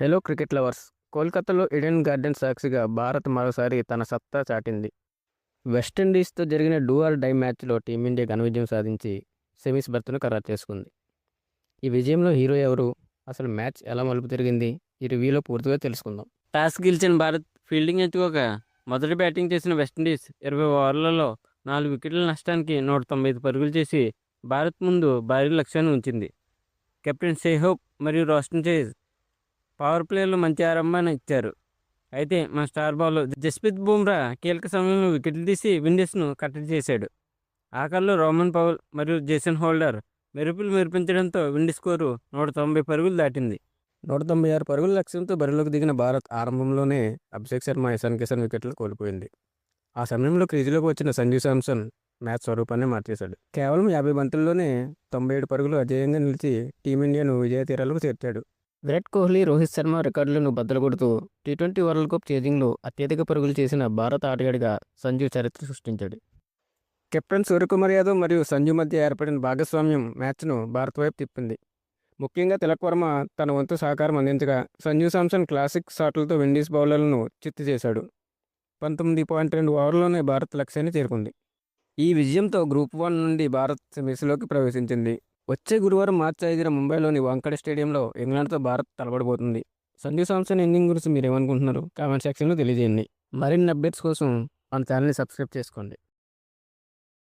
Hello cricket lovers. కోల్కతాలో Eden gardens సాక్షిగా భారత్ మరోసారి తన సత్తా చాటింది. వెస్టిండీస్తో జరిగిన డూ ఆర్ డై మ్యాచ్లో టీమిండియా ఘన విజయం సాధించి సెమీస్ బర్త్ను ఖరారు చేసుకుంది. ఈ విజయంలో హీరో ఎవరు, అసలు మ్యాచ్ ఎలా మలుపు తిరిగింది, ఈ రివ్యూలో పూర్తిగా తెలుసుకుందాం. టాస్ గెలిచిన భారత్ ఫీల్డింగ్ ఎంచుకోక మొదటి బ్యాటింగ్ చేసిన వెస్టిండీస్ 20 ఓవర్లలో 4 వికెట్ల నష్టానికి 195 పరుగులు చేసి భారత్ ముందు భారీ లక్ష్యాన్ని ఉంచింది. కెప్టెన్ షెహోప్ మరియు రోషన్ చేజ్ పవర్ ప్లేలో మంచి ఆరంభాన్ని ఇచ్చారు. అయితే మన స్టార్ బౌలర్ జస్ప్రీత్ బుమ్రా కీలక సమయంలో వికెట్లు తీసి విండీస్ను కట్టడి చేశాడు. ఆఖరిలో రోమన్ పౌల్ మరియు జేసన్ హోల్డర్ మెరుపులు మెరిపించడంతో విండీస్ స్కోరు 190 పరుగులు దాటింది. 196 పరుగుల లక్ష్యంతో బరిలోకి దిగిన భారత్ ఆరంభంలోనే అభిషేక్ శర్మ, ఇషాన్ కిషన్ వికెట్లు కోల్పోయింది. ఆ సమయంలో క్రీజులోకి వచ్చిన సంజూ శాంసన్ మ్యాచ్ స్వరూపాన్ని మార్చేశాడు. కేవలం 50 బంతుల్లోనే 97 పరుగులు అజేయంగా నిలిచి టీమిండియాను విజయ తీరాలకు చేర్చాడు. విరాట్ కోహ్లీ, రోహిత్ శర్మ రికార్డులను బద్దలు కొడుతూ టీ20 వరల్డ్ కప్ చేజింగ్లో అత్యధిక పరుగులు చేసిన భారత ఆటగాడిగా సంజు చరిత్ర సృష్టించాడు. కెప్టెన్ సూర్యకుమార్ యాదవ్ మరియు సంజు మధ్య ఏర్పడిన భాగస్వామ్యం మ్యాచ్ను భారత్ వైపు తిప్పింది. ముఖ్యంగా తిలక్ వర్మ తన వంతు సహకారం అందించగా, సంజు శాంసన్ క్లాసిక్ షాట్లతో విండీస్ బౌలర్లను చిత్తు చేశాడు. 19.2 ఓవర్లలోనే భారత్ లక్ష్యాన్ని చేరుకుంది. ఈ విజయంతో గ్రూప్ 1 నుండి భారత్ సెమీస్లోకి ప్రవేశించింది. వచ్చే గురువారం మార్చి 5న ముంబైలోని వాంఖడే స్టేడియంలో ఇంగ్లాండ్తో భారత్ తలపడబోతుంది. సంజు శాంసన్ ఇన్నింగ్ గురించి మీరేమనుకుంటున్నారు? కామెంట్ సెక్షన్లో తెలియజేయండి. మరిన్ని అప్డేట్స్ కోసం మన ఛానల్ని సబ్స్క్రైబ్ చేసుకోండి.